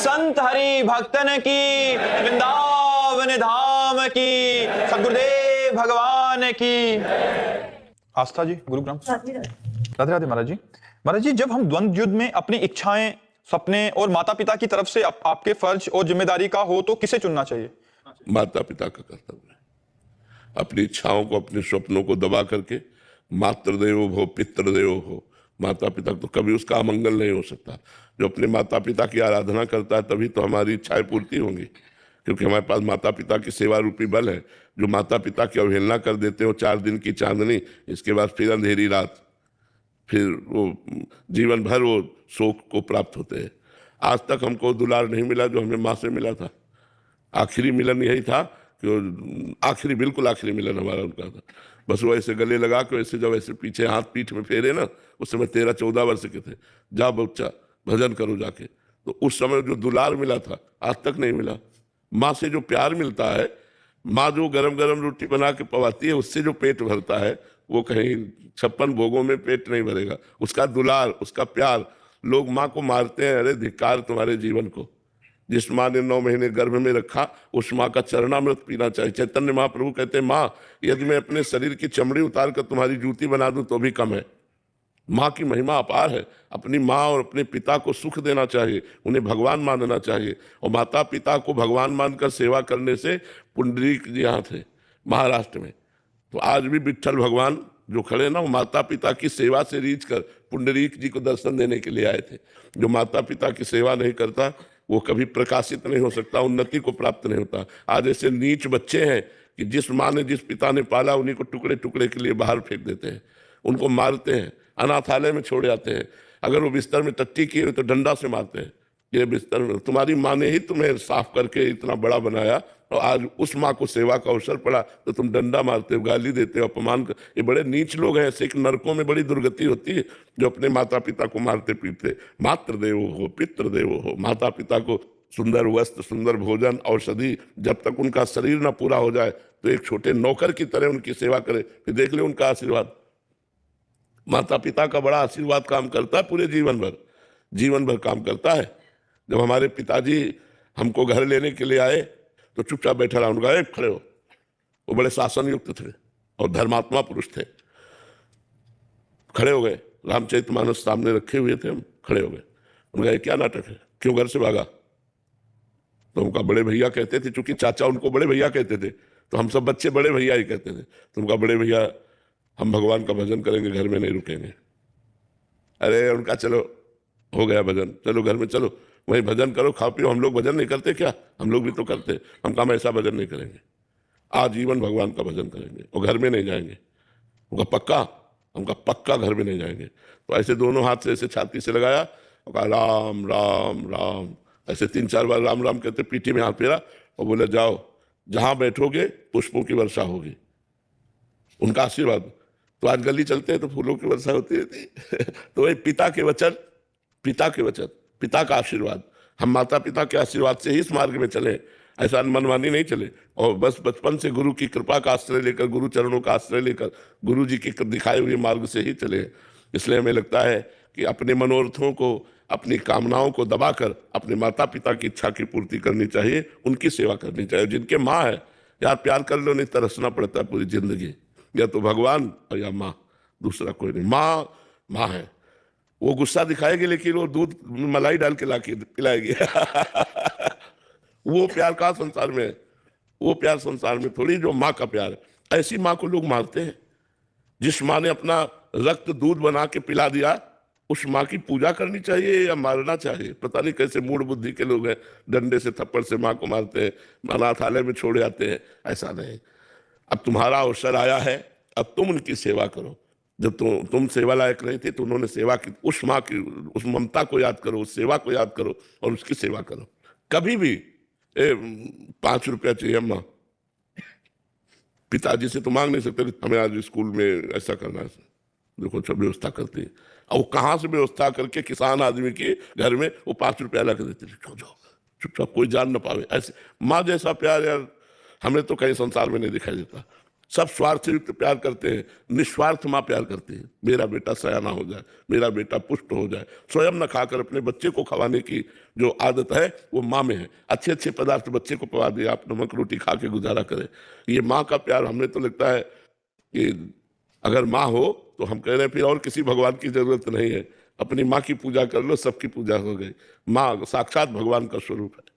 संत हरि भक्तन की, वृंदावन धाम की, सद्गुरुदेव भगवान की। आस्था जी, गुरुग्राम। राधे राधे महाराज जी। महाराज जी, जब हम द्वंद्व युद्ध में अपनी इच्छाएं, सपने और माता पिता की तरफ से आपके फर्ज और जिम्मेदारी का हो तो किसे चुनना चाहिए? माता पिता का कर्तव्य है अपनी इच्छाओं को, अपने स्वप्नों को दबा करके मातृदेवो भव पितृदेवो भव, माता पिता तो कभी उसका अमंगल नहीं हो सकता। जो अपने माता पिता की आराधना करता है तभी तो हमारी इच्छाएं पूर्ति होंगी, क्योंकि हमारे पास माता पिता की सेवा रूपी बल है। जो माता पिता की अवहेलना कर देते हो 4 दिन की चांदनी, इसके बाद फिर अंधेरी रात, फिर वो जीवन भर वो शोक को प्राप्त होते हैं। आज तक हमको दुलार नहीं मिला जो हमें माँ से मिला था। आखिरी मिलन यही था कि आखिरी, बिल्कुल आखिरी मिलन हमारा उनका था। बस वो ऐसे गले लगा के ऐसे जब ऐसे पीछे हाथ पीठ में फेरे ना, उस समय 13-14 वर्ष के थे, जा बच्चा भजन करो जाके। तो उस समय जो दुलार मिला था आज तक नहीं मिला। माँ से जो प्यार मिलता है, माँ जो गरम गरम रोटी बना के पवाती है, उससे जो पेट भरता है वो कहीं 56 भोगों में पेट नहीं भरेगा। उसका दुलार, उसका प्यार। लोग माँ को मारते हैं, अरे धिक्कार तुम्हारे जीवन को। जिस माँ ने 9 महीने गर्भ में रखा उस माँ का चरणामृत पीना चाहिए। चैतन्य महाप्रभु कहते हैं, माँ यदि मैं अपने शरीर की चमड़ी उतार कर तुम्हारी जूती बना दूं तो भी कम है। माँ की महिमा अपार है। अपनी माँ और अपने पिता को सुख देना चाहिए, उन्हें भगवान मानना चाहिए। और माता पिता को भगवान मानकर सेवा करने से पुंडरीक जी यहाँ थे महाराष्ट्र में, तो आज भी विट्ठल भगवान जो खड़े ना, वो माता पिता की सेवा से रीझ कर पुंडरीक जी को दर्शन देने के लिए आए थे। जो माता पिता की सेवा नहीं करता वो कभी प्रकाशित नहीं हो सकता, उन्नति को प्राप्त नहीं होता। आज ऐसे नीच बच्चे हैं कि जिस माँ ने, जिस पिता ने पाला, उन्हीं को टुकड़े टुकड़े के लिए बाहर फेंक देते हैं, उनको मारते हैं, अनाथालय में छोड़ जाते हैं। अगर वो बिस्तर में टट्टी किए तो डंडा से मारते हैं। ये बिस्तर में तुम्हारी माँ ने ही तुम्हें साफ करके इतना बड़ा बनाया, और आज उस माँ को सेवा का अवसर पड़ा तो तुम डंडा मारते हो, गाली देते हो, अपमान कर। ये बड़े नीच लोग हैं। ऐसे नरकों में बड़ी दुर्गति होती है जो अपने माता पिता को मारते पीटते। मातृदेवो हो पितृदेवो हो, माता पिता को सुंदर वस्त्र, सुंदर भोजन, औषधि, जब तक उनका शरीर ना पूरा हो जाए तो एक छोटे नौकर की तरह उनकी सेवा करे, फिर देख ले उनका आशीर्वाद। माता पिता का बड़ा आशीर्वाद काम करता है पूरे जीवन भर, जीवन भर काम करता है। जब हमारे पिताजी हमको घर लेने के लिए आए तो चुपचाप बैठा रहा, उनका एक खड़े हो। वो बड़े शासन युक्त थे और धर्मात्मा पुरुष थे। खड़े हो गए, रामचरितमानस सामने रखे हुए थे, हम खड़े हो गए। उनका क्या नाटक है, क्यों घर से भागा? तो उनका बड़े भैया कहते थे, चूंकि चाचा उनको बड़े भैया कहते थे तो हम सब बच्चे बड़े भैया ही कहते थे। तो उनका बड़े भैया, हम भगवान का भजन करेंगे, घर में नहीं रुकेंगे। अरे उनका चलो हो गया भजन, चलो घर में चलो, वही भजन करो, खाओ पियो। हम लोग भजन नहीं करते क्या? हम लोग भी तो करते। हम काम ऐसा भजन नहीं करेंगे, आजीवन भगवान का भजन करेंगे और घर में नहीं जाएंगे। उनका पक्का, उनका पक्का घर में नहीं जाएंगे। तो ऐसे दोनों हाथ से ऐसे छाती से लगाया और कहा राम राम राम, ऐसे 3-4 बार राम राम कहते, पीठी में हाथ फेरा और बोले जाओ, जहां बैठोगे पुष्पों की वर्षा होगी। उनका आशीर्वाद। तो आज गली चलते हैं तो फूलों की वर्षा होती रहती तो वही पिता के वचन, पिता के वचन, पिता का आशीर्वाद। हम माता पिता के आशीर्वाद से ही इस मार्ग में चले, ऐसा मनमानी नहीं चले। और बस बचपन से गुरु की कृपा का आश्रय लेकर, गुरु चरणों का आश्रय लेकर, गुरु जी के दिखाए हुए मार्ग से ही चले। इसलिए हमें लगता है कि अपने मनोरथों को, अपनी कामनाओं को दबाकर अपने माता पिता की इच्छा की पूर्ति करनी चाहिए, उनकी सेवा करनी चाहिए। जिनके माँ है यार, प्यार कर लो, नहीं तरसना पड़ता है पूरी जिंदगी। या तो भगवान और या माँ, दूसरा कोई नहीं। माँ माँ है, वो गुस्सा दिखाएगी लेकिन वो दूध मलाई डाल के लाके पिलाएगी वो प्यार का संसार में है, वो प्यार संसार में थोड़ी जो माँ का प्यार है। ऐसी माँ को लोग मारते हैं। जिस माँ ने अपना रक्त दूध बना के पिला दिया, उस माँ की पूजा करनी चाहिए या मारना चाहिए? पता नहीं कैसे मूड बुद्धि के लोग हैं, डंडे से थप्पड़ से माँ को मारते हैं, अनाथालय में छोड़ जाते हैं। ऐसा नहीं। अब तुम्हारा अवसर आया है, अब तुम उनकी सेवा करो। जब तुम सेवा लायक नहीं थे तो उन्होंने सेवा की। उस माँ की उस ममता को याद करो, उस सेवा को याद करो और उसकी सेवा करो। कभी भी 5 रुपया चाहिए अम्मा, पिताजी से तो मांग नहीं सकते, हमें आज स्कूल में ऐसा करना है, देखो सब व्यवस्था करती है। और वो कहाँ से व्यवस्था करके किसान आदमी के घर में वो 5 रुपया ला के देते, चुपचाप कोई जान ना पावे। ऐसे माँ जैसा प्यार यार हमें तो कहीं संसार में नहीं दिखाई देता। सब स्वार्थ युक्त प्यार करते हैं, निस्वार्थ माँ प्यार करती है। मेरा बेटा सयाना हो जाए, मेरा बेटा पुष्ट हो जाए। स्वयं न खाकर अपने बच्चे को खवाने की जो आदत है वो माँ में है। अच्छे अच्छे पदार्थ बच्चे को पवा दिए, आप नमक रोटी खा के गुजारा करें। ये माँ का प्यार हमें तो लगता है कि अगर माँ हो तो हम कह रहे हैं फिर और किसी भगवान की जरूरत नहीं है, अपनी माँ की पूजा कर लो, सबकी पूजा हो गई। माँ साक्षात भगवान का स्वरूप है।